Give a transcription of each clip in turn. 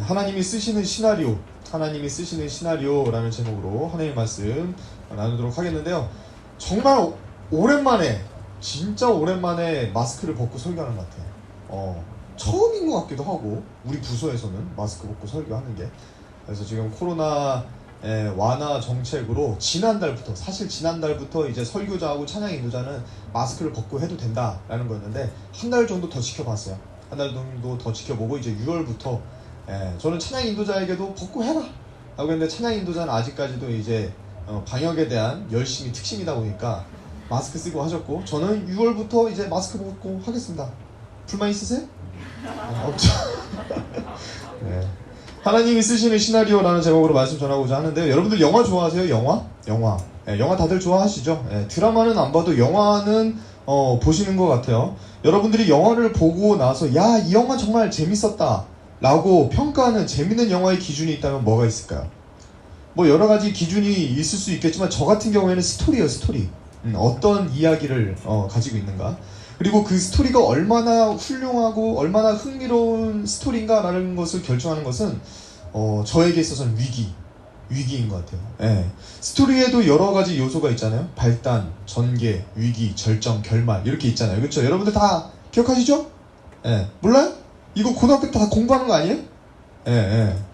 하나님이 쓰시는 시나리오, 하나님이 쓰시는 시나리오라는 제목으로 하나님의 말씀 나누도록 하겠는데요. 정말 오랜만에, 진짜 오랜만에 마스크를 벗고 설교하는 것 같아요. 처음인 것 같기도 하고, 우리 부서에서는 마스크 벗고 설교하는 게. 그래서 지금 코로나 완화 정책으로 지난달부터 이제 설교자하고 찬양 인도자는 마스크를 벗고 해도 된다라는 거였는데, 한 달 정도 더 지켜봤어요. 한 달 정도 더 지켜보고 이제 6월부터 저는 찬양 인도자에게도 벗고 해라 하고 했는데, 찬양 인도자는 아직까지도 이제 방역에 대한 열심히 특심이다 보니까 마스크 쓰고 하셨고, 저는 6월부터 이제 마스크 벗고 하겠습니다. 불만 있으세요? 없죠. 네. 하나님이 쓰시는 시나리오라는 제목으로 말씀 전하고자 하는데요. 여러분들 영화 좋아하세요? 영화 다들 좋아하시죠? 드라마는 안 봐도 영화는 보시는 것 같아요. 여러분들이 영화를 보고 나서 야, 이 영화 정말 재밌었다 라고 평가하는 재밌는 영화의 기준이 있다면 뭐가 있을까요? 뭐 여러 가지 기준이 있을 수 있겠지만, 저 같은 경우에는 스토리예요. 스토리. 어떤 이야기를 가지고 있는가, 그리고 그 스토리가 얼마나 훌륭하고 얼마나 흥미로운 스토리인가라는 것을 결정하는 것은 저에게 있어서는 위기인 것 같아요. 스토리에도 여러 가지 요소가 있잖아요. 발단, 전개, 위기, 절정, 결말, 이렇게 있잖아요. 그렇죠? 여러분들 다 기억하시죠? 몰라요? 이거 고등학교 때 다 공부하는 거 아니에요?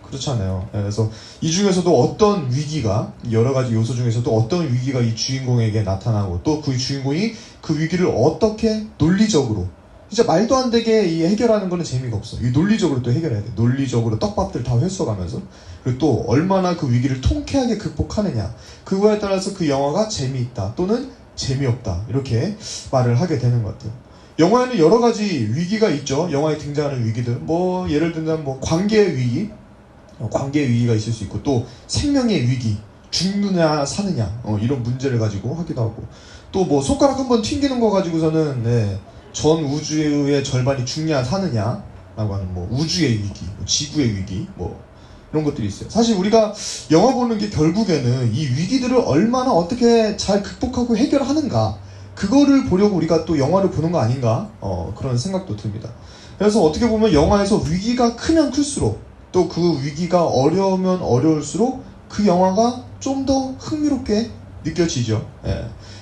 그렇지 않아요. 그래서 이 중에서도 어떤 위기가, 여러 가지 요소 중에서도 어떤 위기가 이 주인공에게 나타나고, 또 그 주인공이 그 위기를 어떻게 논리적으로, 진짜 말도 안 되게 해결하는 거는 재미가 없어. 이 논리적으로 또 해결해야 돼. 논리적으로 떡밥들 다 회수가면서, 그리고 또 얼마나 그 위기를 통쾌하게 극복하느냐, 그거에 따라서 그 영화가 재미있다 또는 재미없다, 이렇게 말을 하게 되는 것 같아요. 영화에는 여러 가지 위기가 있죠. 영화에 등장하는 위기들, 뭐 예를 들면 뭐 관계의 위기가 있을 수 있고, 또 생명의 위기, 죽느냐 사느냐, 이런 문제를 가지고 하기도 하고, 또 뭐 손가락 한번 튕기는 거 가지고서는 전 우주의 절반이 죽냐 사느냐 라고 하는 뭐 우주의 위기, 지구의 위기, 뭐 이런 것들이 있어요. 사실 우리가 영화 보는 게 결국에는 이 위기들을 얼마나 어떻게 잘 극복하고 해결하는가, 그거를 보려고 우리가 또 영화를 보는 거 아닌가, 그런 생각도 듭니다. 그래서 어떻게 보면 영화에서 위기가 크면 클수록, 또 그 위기가 어려우면 어려울수록 그 영화가 좀 더 흥미롭게 느껴지죠.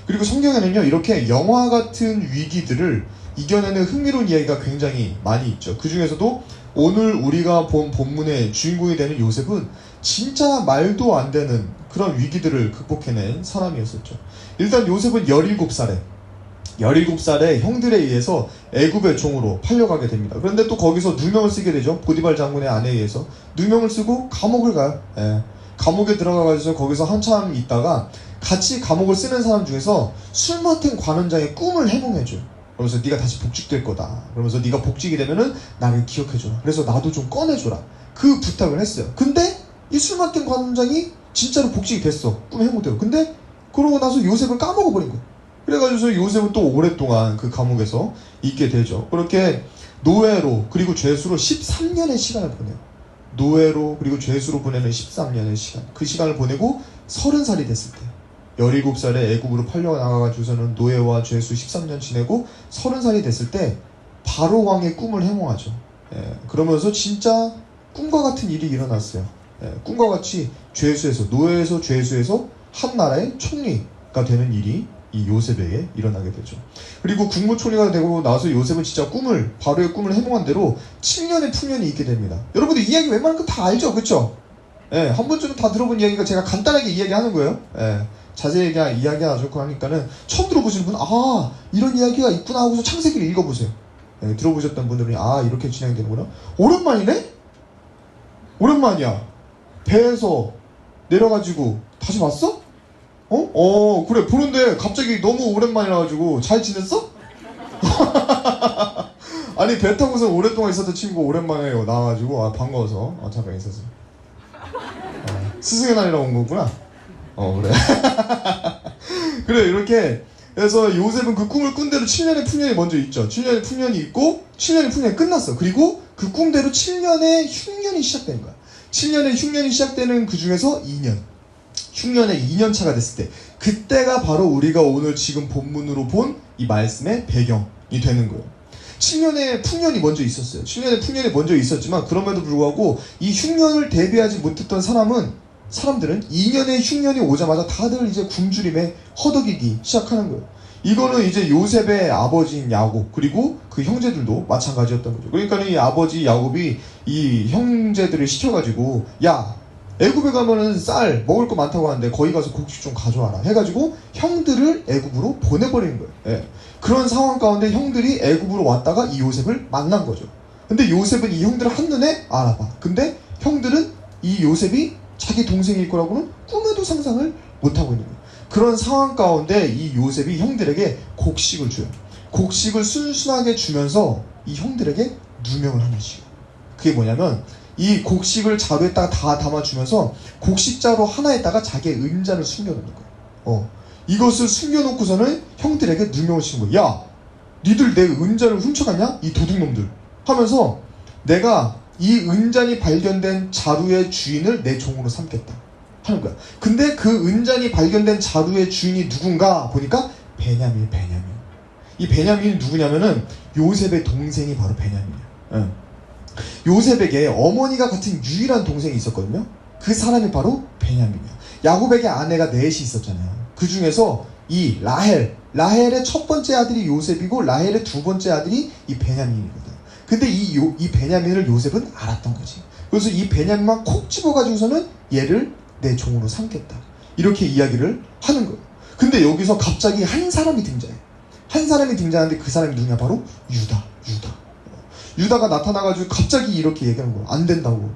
그리고 성경에는요, 이렇게 영화 같은 위기들을 이겨내는 흥미로운 이야기가 굉장히 많이 있죠. 그 중에서도 오늘 우리가 본 본문의 주인공이 되는 요셉은 진짜 말도 안 되는 그런 위기들을 극복해낸 사람이었었죠. 일단 요셉은 17살에 형들에 의해서 애굽의 종으로 팔려가게 됩니다. 그런데 또 거기서 누명을 쓰게 되죠. 보디발 장군의 아내에 의해서 누명을 쓰고 감옥을 가요. 감옥에 들어가가지고 거기서 한참 있다가 같이 감옥을 쓰는 사람 중에서 술 맡은 관원장의 꿈을 해몽해줘요. 그러면서 네가 다시 복직될 거다. 그러면서 네가 복직이 되면은 나를 기억해줘라. 그래서 나도 좀 꺼내줘라. 그 부탁을 했어요. 근데 이 술 맡은 관원장이 진짜로 복직이 됐어. 꿈 해몽대로. 근데 그러고 나서 요셉을 까먹어버린 거예요. 그래가지고 요셉은 또 오랫동안 그 감옥에서 있게 되죠. 그렇게 노예로 그리고 죄수로 13년의 시간을 보내요. 노예로 그리고 죄수로 보내는 13년의 시간. 그 시간을 보내고 30살이 됐을 때, 17살에 애굽으로 팔려나가가지고서는 노예와 죄수 13년 지내고 30살이 됐을 때 바로 왕의 꿈을 해몽하죠. 그러면서 진짜 꿈과 같은 일이 일어났어요. 꿈과 같이 노예에서 죄수에서 한 나라의 총리가 되는 일이 이 요셉에게 일어나게 되죠. 그리고 국무총리가 되고 나서 요셉은 진짜 바로의 꿈을 해몽한 대로 7년의 풍년이 있게 됩니다. 여러분들 이 이야기 웬만한 거 다 알죠? 그쵸? 한 번쯤은 다 들어본 이야기가, 제가 간단하게 이야기하는 거예요. 자세히 이야기하지 않고 하니까는 처음 들어보시는 분은 이런 이야기가 있구나 하고서 창세기를 읽어보세요. 들어보셨던 분들은 이렇게 진행되는구나. 오랜만이야. 배에서 내려가지고 다시 봤어? 그래, 보는데 갑자기 너무 오랜만이라가지고 잘 지냈어? 아니, 배 타고서 오랫동안 있었던 친구 오랜만에 나와가지고 반가워서 잠깐 있었어요. 스승의 날이라 온 거구나. 그래. 그래, 이렇게 해서 요셉은 그 꿈을 꾼 대로 7년의 풍년이 먼저 있죠. 7년의 풍년이 있고 7년의 풍년이 끝났어. 그리고 그 꿈대로 7년의 흉년이 시작된 거야. 7년의 흉년이 시작되는 그 중에서 흉년의 2년차가 됐을 때, 그때가 바로 우리가 오늘 지금 본문으로 본 이 말씀의 배경이 되는 거예요. 7년의 풍년이 먼저 있었어요. 7년의 풍년이 먼저 있었지만 그럼에도 불구하고 이 흉년을 대비하지 못했던 사람들은 2년의 흉년이 오자마자 다들 이제 굶주림에 허덕이기 시작하는 거예요. 이거는 이제 요셉의 아버지인 야곱 그리고 그 형제들도 마찬가지였던 거죠. 그러니까 이 아버지 야곱이 이 형제들을 시켜가지고 야 애굽에 가면은 쌀 먹을 거 많다고 하는데 거기 가서 곡식 좀 가져와라 해가지고 형들을 애굽으로 보내버리는 거예요. 예. 그런 상황 가운데 형들이 애굽으로 왔다가 이 요셉을 만난 거죠. 근데 요셉은 이 형들을 한눈에 알아봐. 근데 형들은 이 요셉이 자기 동생일 거라고는 꿈에도 상상을 못하고 있는 거예요. 그런 상황 가운데 이 요셉이 형들에게 곡식을 줘요. 곡식을 순순하게 주면서 이 형들에게 누명을 하나 씌워요. 그게 뭐냐면 이 곡식을 자루에다가 다 담아주면서 곡식자루 하나에다가 자기의 은자를 숨겨놓는 거예요. 이것을 숨겨놓고서는 형들에게 누명을 씌운 거예요. 야, 니들 내 은자를 훔쳐갔냐? 이 도둑놈들 하면서 내가 이 은잔이 발견된 자루의 주인을 내 종으로 삼겠다 하는 거야. 근데 그 은잔이 발견된 자루의 주인이 누군가 보니까 베냐민. 이 베냐민이 누구냐면은 요셉의 동생이 바로 베냐민이야. 요셉에게 어머니가 같은 유일한 동생이 있었거든요. 그 사람이 바로 베냐민이야. 야곱에게 아내가 넷이 있었잖아요. 그 중에서 이 라헬의 첫 번째 아들이 요셉이고 라헬의 두 번째 아들이 이 베냐민이거든. 근데 이 베냐민을 요셉은 알았던 거지. 그래서 이 베냐민만 콕 집어가지고서는 얘를 내 종으로 삼겠다 이렇게 이야기를 하는 거예요. 근데 여기서 갑자기 한 사람이 등장해. 한 사람이 등장하는데 그 사람이 누구냐? 바로 유다가 나타나가지고 갑자기 이렇게 얘기하는 거예요. 안 된다고.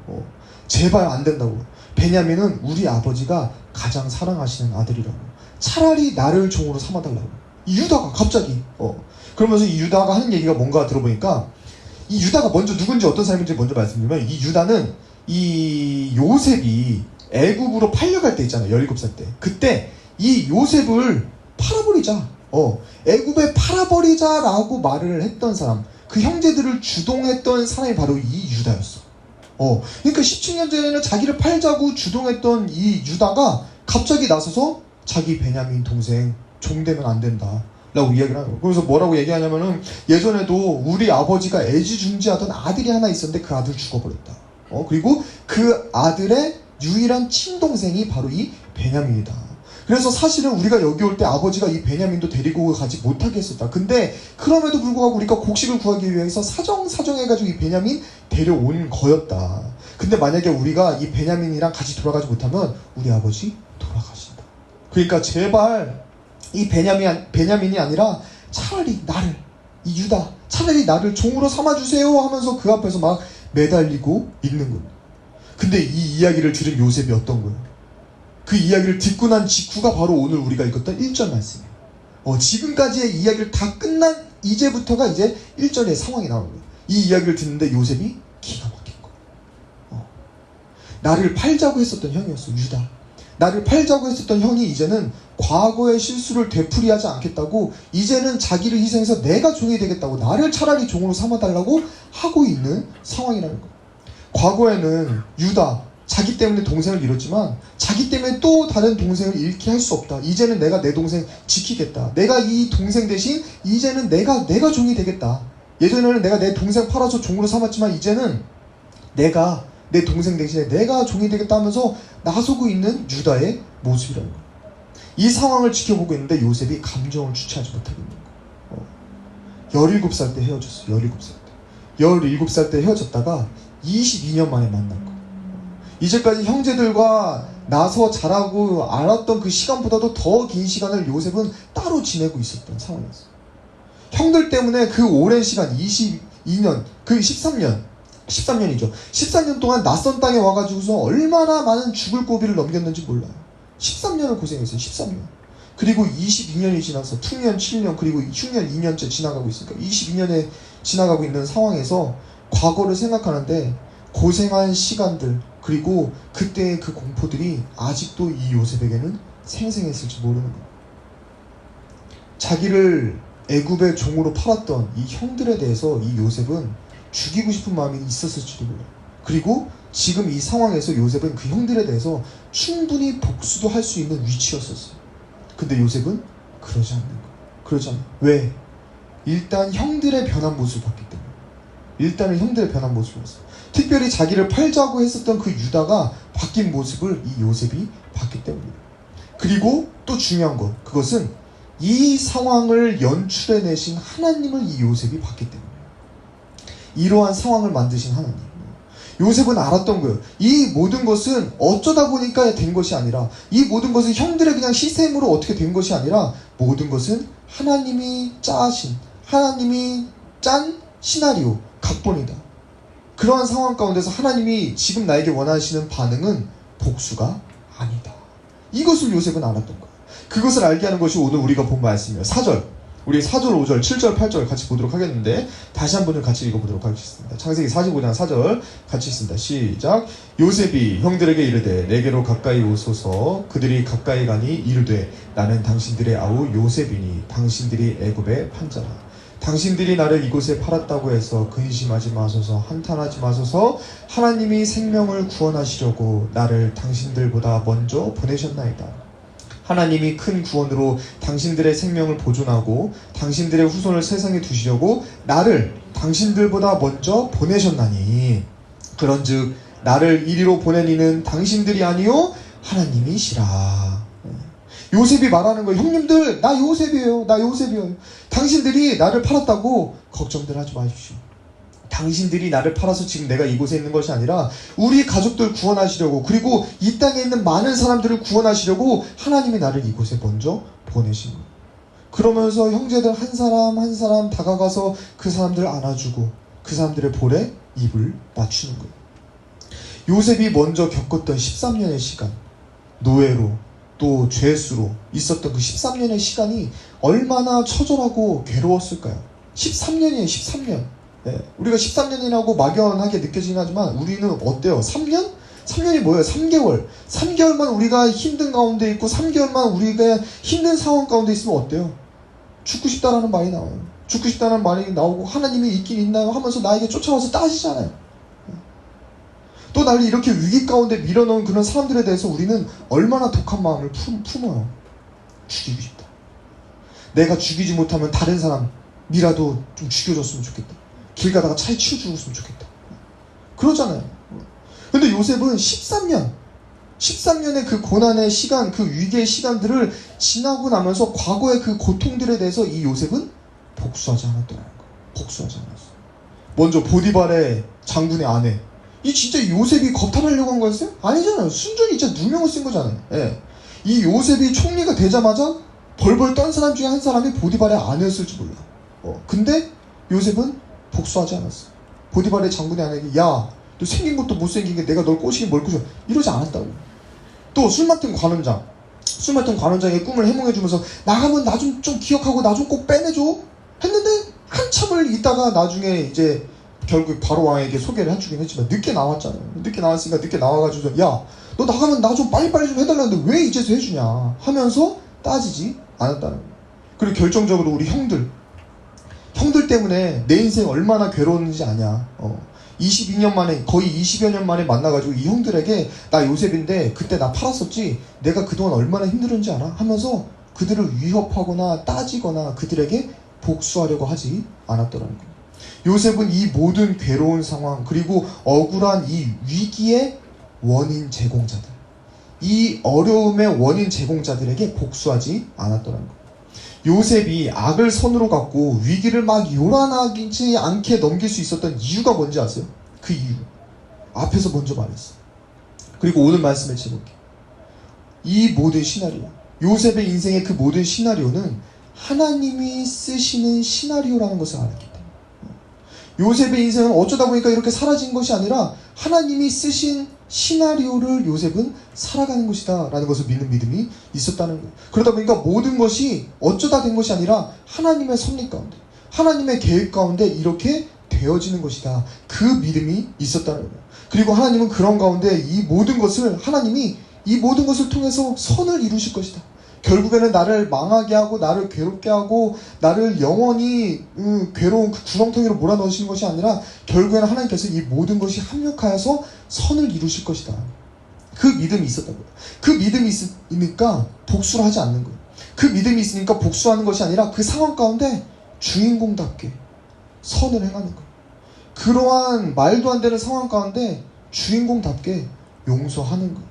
제발 안 된다고. 베냐민은 우리 아버지가 가장 사랑하시는 아들이라고. 차라리 나를 종으로 삼아달라고. 이 유다가 갑자기 그러면서 이 유다가 하는 얘기가 뭔가 들어보니까 이 유다가 먼저 누군지 어떤 사람인지 먼저 말씀드리면 이 유다는 이 요셉이 애굽으로 팔려갈 때 있잖아요. 17살 때. 그때 이 요셉을 팔아버리자. 애굽에 팔아버리자라고 말을 했던 사람, 그 형제들을 주동했던 사람이 바로 이 유다였어. 그러니까 17년 전에는 자기를 팔자고 주동했던 이 유다가 갑자기 나서서 자기 베냐민 동생 종되면 안 된다 라고 이야기를 하는 거예요. 그래서 뭐라고 얘기하냐면은 예전에도 우리 아버지가 애지중지하던 아들이 하나 있었는데 그 아들 죽어버렸다. 그리고 그 아들의 유일한 친동생이 바로 이 베냐민이다. 그래서 사실은 우리가 여기 올 때 아버지가 이 베냐민도 데리고 가지 못하게 했었다. 근데 그럼에도 불구하고 우리가 곡식을 구하기 위해서 사정해가지고 이 베냐민 데려온 거였다. 근데 만약에 우리가 이 베냐민이랑 같이 돌아가지 못하면 우리 아버지 돌아가신다. 그러니까 제발 이 베냐민이 아니라 차라리 나를, 이 유다, 차라리 나를 종으로 삼아주세요 하면서 그 앞에서 막 매달리고 있는 겁니다. 근데 이 이야기를 들은 요셉이 어떤 거예요? 그 이야기를 듣고 난 직후가 바로 오늘 우리가 읽었던 1절 말씀이에요. 지금까지의 이야기를 다 끝난 이제부터가 이제 1절의 상황이 나오는 거예요. 이 이야기를 듣는데 요셉이 기가 막힌 거예요. 나를 팔자고 했었던 형이었어, 유다. 나를 팔자고 했었던 형이 이제는 과거의 실수를 되풀이하지 않겠다고, 이제는 자기를 희생해서 내가 종이 되겠다고, 나를 차라리 종으로 삼아달라고 하고 있는 상황이라는 거예요. 과거에는 유다, 자기 때문에 동생을 잃었지만 자기 때문에 또 다른 동생을 잃게 할 수 없다. 이제는 내가 내 동생 지키겠다. 내가 이 동생 대신 이제는 내가 종이 되겠다. 예전에는 내가 내 동생 팔아서 종으로 삼았지만 이제는 내가 내 동생 대신에 내가 종이 되겠다 하면서 나서고 있는 유다의 모습이라는 거예요. 이 상황을 지켜보고 있는데 요셉이 감정을 주체하지 못하고 있는 거예요. 17살 때 헤어졌어요. 17살 때. 17살 때 헤어졌다가 22년 만에 만난 거예요. 이제까지 형제들과 나서 자라고 알았던 그 시간보다도 더 긴 시간을 요셉은 따로 지내고 있었던 상황이었어요. 형들 때문에 그 오랜 시간 22년, 그 13년이죠. 13년 동안 낯선 땅에 와가지고서 얼마나 많은 죽을 고비를 넘겼는지 몰라요. 13년을 고생했어요. 13년. 그리고 22년이 지나서 2년, 7년, 그리고 흉년 2년째 지나가고 있으니까 22년에 지나가고 있는 상황에서 과거를 생각하는데 고생한 시간들, 그리고 그때의 그 공포들이 아직도 이 요셉에게는 생생했을지 모르는 거예요. 자기를 애굽의 종으로 팔았던 이 형들에 대해서 이 요셉은 죽이고 싶은 마음이 있었을지도 몰라요. 그리고 지금 이 상황에서 요셉은 그 형들에 대해서 충분히 복수도 할 수 있는 위치였었어요. 근데 요셉은 그러지 않는 거예요. 그러지 않아요. 왜? 일단 형들의 변한 모습을 봤기 때문에. 일단은 형들의 변한 모습을 봤어요. 특별히 자기를 팔자고 했었던 그 유다가 바뀐 모습을 이 요셉이 봤기 때문입니다. 그리고 또 중요한 것, 그것은 이 상황을 연출해내신 하나님을 이 요셉이 봤기 때문이에요. 이러한 상황을 만드신 하나님. 요셉은 알았던 거예요. 이 모든 것은 어쩌다 보니까 된 것이 아니라, 이 모든 것은 형들의 그냥 시스템으로 어떻게 된 것이 아니라, 모든 것은 하나님이 짜신, 하나님이 짠 시나리오, 각본이다. 그러한 상황 가운데서 하나님이 지금 나에게 원하시는 반응은 복수가 아니다. 이것을 요셉은 알았던 거예요. 그것을 알게 하는 것이 오늘 우리가 본 말씀이에요. 4절, 우리 4절, 5절, 7절, 8절 같이 보도록 하겠는데, 다시 한 번을 같이 읽어보도록 하겠습니다. 창세기 45장 4절 같이 읽습니다. 시작. 요셉이 형들에게 이르되 내게로 가까이 오소서. 그들이 가까이 가니 이르되 나는 당신들의 아우 요셉이니 당신들이 애굽의 판자라. 당신들이 나를 이곳에 팔았다고 해서 근심하지 마소서, 한탄하지 마소서. 하나님이 생명을 구원하시려고 나를 당신들보다 먼저 보내셨나이다. 하나님이 큰 구원으로 당신들의 생명을 보존하고 당신들의 후손을 세상에 두시려고 나를 당신들보다 먼저 보내셨나니, 그런즉 나를 이리로 보낸 이는 당신들이 아니요 하나님이시라. 요셉이 말하는 거예요. 형님들, 나 요셉이에요. 나 요셉이에요. 당신들이 나를 팔았다고 걱정들 하지 마십시오. 당신들이 나를 팔아서 지금 내가 이곳에 있는 것이 아니라 우리 가족들 구원하시려고, 그리고 이 땅에 있는 많은 사람들을 구원하시려고 하나님이 나를 이곳에 먼저 보내신 거예요. 그러면서 형제들 한 사람 한 사람 다가가서 그 사람들을 안아주고 그 사람들의 볼에 입을 맞추는 거예요. 요셉이 먼저 겪었던 13년의 시간, 노예로 또 죄수로 있었던 그 13년의 시간이 얼마나 처절하고 괴로웠을까요? 13년이에요. 13년. 네, 우리가 13년이라고 막연하게 느껴지긴 하지만 우리는 어때요? 3년? 3년이 뭐예요? 3개월. 3개월만 우리가 힘든 가운데 있고 3개월만 우리가 힘든 상황 가운데 있으면 어때요? 죽고 싶다라는 말이 나와요. 죽고 싶다는 말이 나오고 하나님이 있긴 있나요? 하면서 나에게 쫓아와서 따지잖아요. 또 나를 이렇게 위기 가운데 밀어넣은 그런 사람들에 대해서 우리는 얼마나 독한 마음을 품어요. 죽이고 싶다. 내가 죽이지 못하면 다른 사람이라도 좀 죽여줬으면 좋겠다. 길 가다가 차에 치워 죽었으면 좋겠다. 그러잖아요. 근데 요셉은 13년의 그 고난의 시간, 그 위기의 시간들을 지나고 나면서 과거의 그 고통들에 대해서 이 요셉은 복수하지 않았더라는 거예요. 복수하지 않았어. 먼저 보디발의 장군의 아내, 이 진짜 요셉이 겁탈하려고 한 거였어요? 아니잖아요. 순전히 진짜 누명을 쓴 거잖아요. 예. 이 요셉이 총리가 되자마자 벌벌 떤 사람 중에 한 사람이 보디발의 아내였을지 몰라. 근데 요셉은 복수하지 않았어. 보디발의 장군의 아내에게, 야, 너 생긴 것도 못생긴 게 내가 널 꼬시긴 뭘 꼬셔, 이러지 않았다고. 또 술 맡은 관원장의 꿈을 해몽해주면서 나가면 나 좀 기억하고 나 좀 꼭 빼내줘 했는데, 한참을 있다가 나중에 이제 결국 바로 왕에게 소개를 해주긴 했지만 늦게 나왔잖아요. 늦게 나왔으니까 늦게 나와가지고, 야, 너 나가면 나 좀 빨리빨리 좀 해달라는데 왜 이제서 해주냐 하면서 따지지 않았다는 거예요. 그리고 결정적으로 우리 형들 때문에 내 인생 얼마나 괴로웠는지 아냐. 22년 만에, 거의 20여 년 만에 만나가지고 이 형들에게 나 요셉인데 그때 나 팔았었지, 내가 그동안 얼마나 힘들었는지 알아? 하면서 그들을 위협하거나 따지거나 그들에게 복수하려고 하지 않았더라는 거예요. 요셉은 이 모든 괴로운 상황, 그리고 억울한 이 위기의 원인 제공자들, 이 어려움의 원인 제공자들에게 복수하지 않았더라는 거예요. 요셉이 악을 선으로 갖고 위기를 막 요란하지 않게 넘길 수 있었던 이유가 뭔지 아세요? 그 이유 앞에서 먼저 말했어. 그리고 오늘 말씀의 제목이, 이 모든 시나리오, 요셉의 인생의 그 모든 시나리오는 하나님이 쓰시는 시나리오라는 것을 알았기 때문에, 요셉의 인생은 어쩌다 보니까 이렇게 사라진 것이 아니라 하나님이 쓰신 시나리오를 요셉은 살아가는 것이다 라는 것을 믿는 믿음이 있었다는 거예요. 그러다 보니까 모든 것이 어쩌다 된 것이 아니라 하나님의 섭리 가운데, 하나님의 계획 가운데 이렇게 되어지는 것이다, 그 믿음이 있었다는 거예요. 그리고 하나님은 그런 가운데 이 모든 것을, 하나님이 이 모든 것을 통해서 선을 이루실 것이다. 결국에는 나를 망하게 하고 나를 괴롭게 하고 나를 영원히 괴로운 그 구렁텅이로 몰아넣으시는 것이 아니라 결국에는 하나님께서 이 모든 것이 합력하여서 선을 이루실 것이다. 그 믿음이 있었던 거예요. 그 믿음이 있으니까 복수를 하지 않는 거예요. 그 믿음이 있으니까 복수하는 것이 아니라 그 상황 가운데 주인공답게 선을 행하는 거예요. 그러한 말도 안 되는 상황 가운데 주인공답게 용서하는 거예요.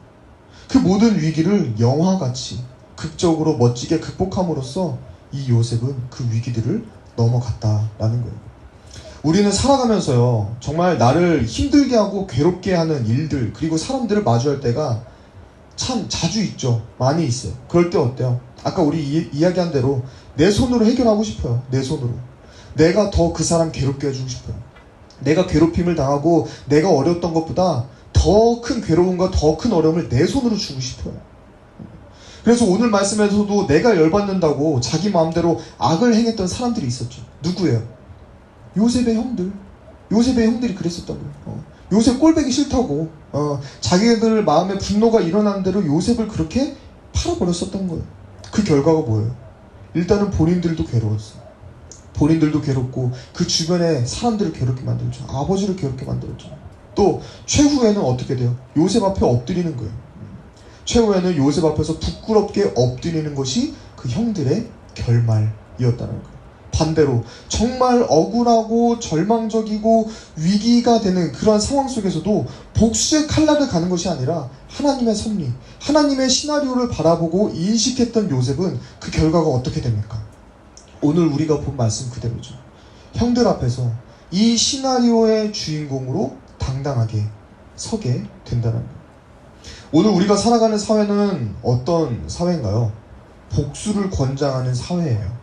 그 모든 위기를 영화같이 극적으로 멋지게 극복함으로써 이 요셉은 그 위기들을 넘어갔다라는 거예요. 우리는 살아가면서요, 정말 나를 힘들게 하고 괴롭게 하는 일들, 그리고 사람들을 마주할 때가 참 자주 있죠. 많이 있어요. 그럴 때 어때요? 아까 우리 이야기한 대로 내 손으로 해결하고 싶어요. 내 손으로. 내가 더 그 사람 괴롭게 해주고 싶어요. 내가 괴롭힘을 당하고 내가 어려웠던 것보다 더 큰 괴로움과 더 큰 어려움을 내 손으로 주고 싶어요. 그래서 오늘 말씀에서도 내가 열받는다고 자기 마음대로 악을 행했던 사람들이 있었죠. 누구예요? 요셉의 형들. 요셉의 형들이 그랬었던 거예요. 요셉 꼴배기 싫다고 자기들 마음에 분노가 일어나는 대로 요셉을 그렇게 팔아버렸었던 거예요. 그 결과가 뭐예요? 일단은 본인들도 괴로웠어요. 본인들도 괴롭고 그 주변에 사람들을 괴롭게 만들죠. 아버지를 괴롭게 만들었죠. 또 최후에는 어떻게 돼요? 요셉 앞에 엎드리는 거예요. 최후에는 요셉 앞에서 부끄럽게 엎드리는 것이 그 형들의 결말이었다는 거예요. 반대로 정말 억울하고 절망적이고 위기가 되는 그러한 상황 속에서도 복수의 칼날을 가는 것이 아니라 하나님의 섭리, 하나님의 시나리오를 바라보고 인식했던 요셉은 그 결과가 어떻게 됩니까? 오늘 우리가 본 말씀 그대로죠. 형들 앞에서 이 시나리오의 주인공으로 당당하게 서게 된다는 거예요. 오늘 우리가 살아가는 사회는 어떤 사회인가요? 복수를 권장하는 사회예요.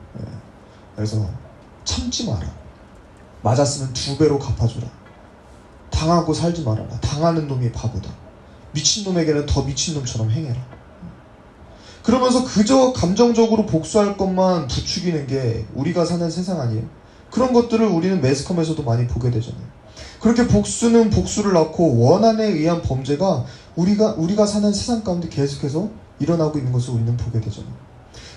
그래서 참지 마라. 맞았으면 2배로 갚아줘라. 당하고 살지 말아라. 당하는 놈이 바보다. 미친놈에게는 더 미친놈처럼 행해라. 그러면서 그저 감정적으로 복수할 것만 부추기는 게 우리가 사는 세상 아니에요? 그런 것들을 우리는 매스컴에서도 많이 보게 되잖아요. 그렇게 복수는 복수를 낳고 원한에 의한 범죄가 우리가 사는 세상 가운데 계속해서 일어나고 있는 것을 우리는 보게 되잖아요.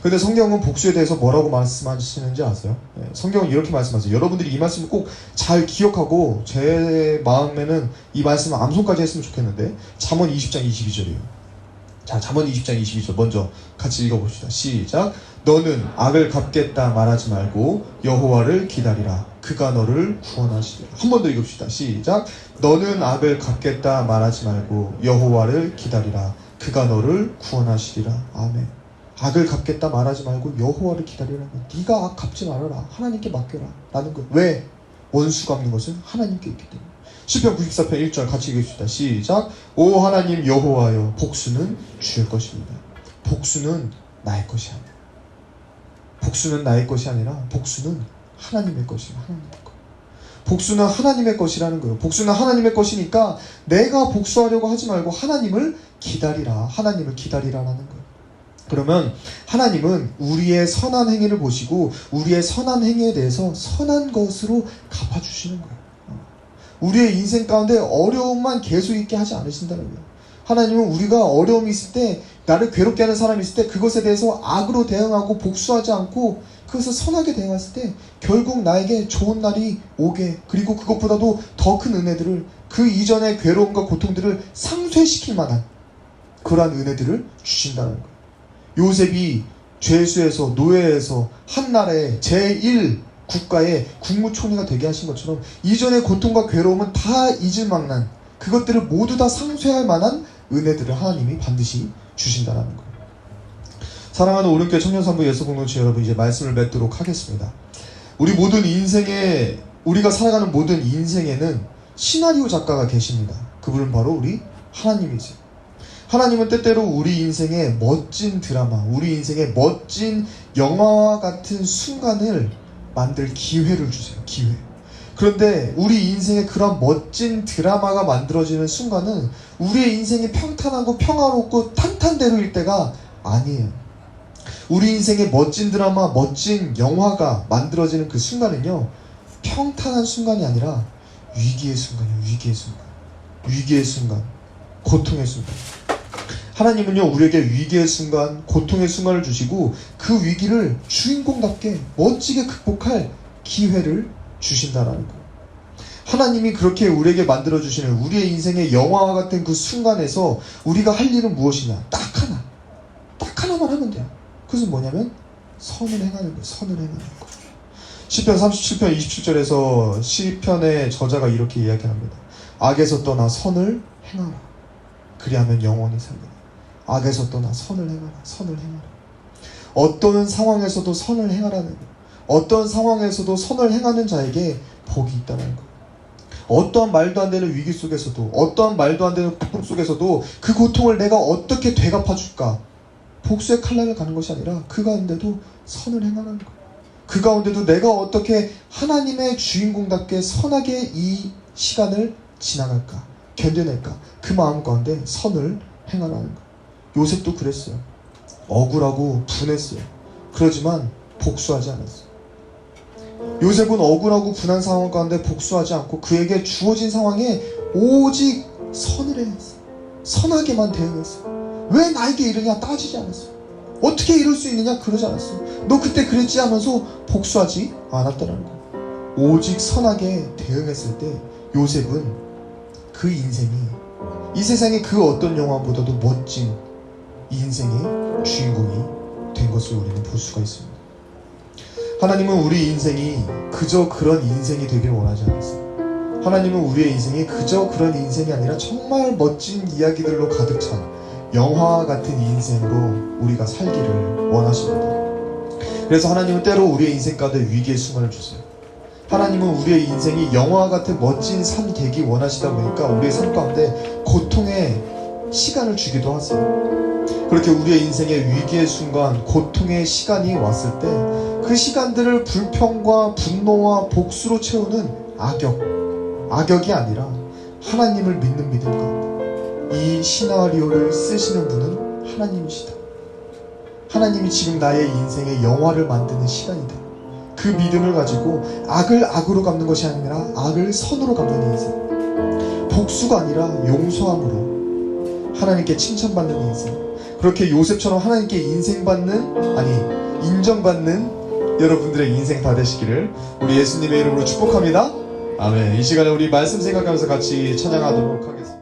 근데 성경은 복수에 대해서 뭐라고 말씀하시는지 아세요? 성경은 이렇게 말씀하세요. 여러분들이 이 말씀을 꼭 잘 기억하고 제 마음에는 이 말씀을 암송까지 했으면 좋겠는데 잠언 20장 22절이에요. 자, 잠언 20장 22절 먼저 같이 읽어봅시다. 시작. 너는 악을 갚겠다 말하지 말고 여호와를 기다리라. 그가 너를 구원하시리라. 한 번 더 읽읍시다. 시작. 너는 악을 갚겠다 말하지 말고 여호와를 기다리라. 그가 너를 구원하시리라. 아멘. 악을 갚겠다 말하지 말고 여호와를 기다리라는 거야. 네가 악 갚지 말아라. 하나님께 맡겨라. 라는 거야. 왜? 원수 갚는 것은 하나님께 있기 때문에. 시편 94편 1절 같이 읽읍시다. 시작. 오 하나님 여호와여 복수는 주의 것입니다. 복수는 나의 것이 아니라. 복수는 나의 것이 아니라 복수는 하나님의 것이야. 하나님의 것. 복수는 하나님의 것이라는 거예요. 복수는 하나님의 것이니까 내가 복수하려고 하지 말고 하나님을 기다리라. 하나님을 기다리라라는 거예요. 그러면 하나님은 우리의 선한 행위를 보시고 우리의 선한 행위에 대해서 선한 것으로 갚아주시는 거예요. 우리의 인생 가운데 어려움만 계속 있게 하지 않으신다는 거예요. 하나님은 우리가 어려움이 있을 때, 나를 괴롭게 하는 사람이 있을 때 그것에 대해서 악으로 대응하고 복수하지 않고 그것을 선하게 대응했을 때 결국 나에게 좋은 날이 오게, 그리고 그것보다도 더 큰 은혜들을, 그 이전의 괴로움과 고통들을 상쇄시킬 만한 그러한 은혜들을 주신다는 거예요. 요셉이 죄수에서, 노예에서 한 나라의 제1 국가의 국무총리가 되게 하신 것처럼 이전의 고통과 괴로움은 다 잊을 만한, 그것들을 모두 다 상쇄할 만한 은혜들을 하나님이 반드시 주신다는 거예요. 사랑하는 오른교회 청년산부 예수공동체 여러분, 이제 말씀을 맺도록 하겠습니다. 우리 모든 인생에, 우리가 살아가는 모든 인생에는 시나리오 작가가 계십니다. 그분은 바로 우리 하나님이세요. 하나님은 때때로 우리 인생의 멋진 드라마, 우리 인생의 멋진 영화와 같은 순간을 만들 기회를 주세요. 기회. 그런데 우리 인생의 그런 멋진 드라마가 만들어지는 순간은 우리의 인생이 평탄하고 평화롭고 탄탄대로일 때가 아니에요. 우리 인생의 멋진 드라마, 멋진 영화가 만들어지는 그 순간은요, 평탄한 순간이 아니라 위기의 순간이에요. 위기의 순간. 위기의 순간. 고통의 순간. 하나님은요, 우리에게 위기의 순간, 고통의 순간을 주시고 그 위기를 주인공답게 멋지게 극복할 기회를 주신다라는 거예요. 하나님이 그렇게 우리에게 만들어주시는 우리의 인생의 영화와 같은 그 순간에서 우리가 할 일은 무엇이냐? 딱 하나만 하면 돼요. 그것은 뭐냐면 선을 행하는 거예요. 선을 행하는 거. 시편 37편 27절에서 시편의 저자가 이렇게 이야기합니다. 악에서 떠나 선을 행하라. 그리하면 영원히 살리라. 악에서 떠나 선을 행하라. 선을 행하라. 어떤 상황에서도 선을 행하라는 것. 어떤 상황에서도 선을 행하는 자에게 복이 있다는 것. 어떠한 말도 안 되는 위기 속에서도, 어떠한 말도 안 되는 고통 속에서도 그 고통을 내가 어떻게 되갚아줄까? 복수의 칼날을 가는 것이 아니라 그 가운데도 선을 행하라는 것. 그 가운데도 내가 어떻게 하나님의 주인공답게 선하게 이 시간을 지나갈까? 견뎌낼까? 그 마음 가운데 선을 행하라는 것. 요셉도 그랬어요. 억울하고 분했어요. 그러지만 복수하지 않았어요. 요셉은 억울하고 분한 상황 가운데 복수하지 않고 그에게 주어진 상황에 오직 선을 행했어요. 선하게만 대응했어요. 왜 나에게 이러냐 따지지 않았어요. 어떻게 이럴 수 있느냐 그러지 않았어요. 너 그때 그랬지 하면서 복수하지 않았다는 거예요. 오직 선하게 대응했을 때 요셉은 그 인생이 이 세상의 그 어떤 영화보다도 멋진 이 인생의 주인공이 된 것을 우리는 볼 수가 있습니다. 하나님은 우리 인생이 그저 그런 인생이 되길 원하지 않았어요. 하나님은 우리의 인생이 그저 그런 인생이 아니라 정말 멋진 이야기들로 가득 찬 영화 같은 인생으로 우리가 살기를 원하십니다. 그래서 하나님은 때로 우리의 인생 가운데 위기의 순간을 주세요. 하나님은 우리의 인생이 영화 같은 멋진 삶 되기 원하시다 보니까 우리의 삶 가운데 고통의 시간을 주기도 하세요. 그렇게 우리의 인생의 위기의 순간, 고통의 시간이 왔을 때 그 시간들을 불평과 분노와 복수로 채우는 악역이 아니라 하나님을 믿는 믿음 가운데 이 시나리오를 쓰시는 분은 하나님이시다. 하나님이 지금 나의 인생의 영화를 만드는 시간이다. 그 믿음을 가지고 악을 악으로 갚는 것이 아니라 악을 선으로 갚는 인생. 복수가 아니라 용서함으로 하나님께 칭찬받는 인생. 그렇게 요셉처럼 하나님께 인정받는 여러분들의 인생 다 되시기를 우리 예수님의 이름으로 축복합니다. 아멘. 이 시간에 우리 말씀 생각하면서 같이 찬양하도록 하겠습니다.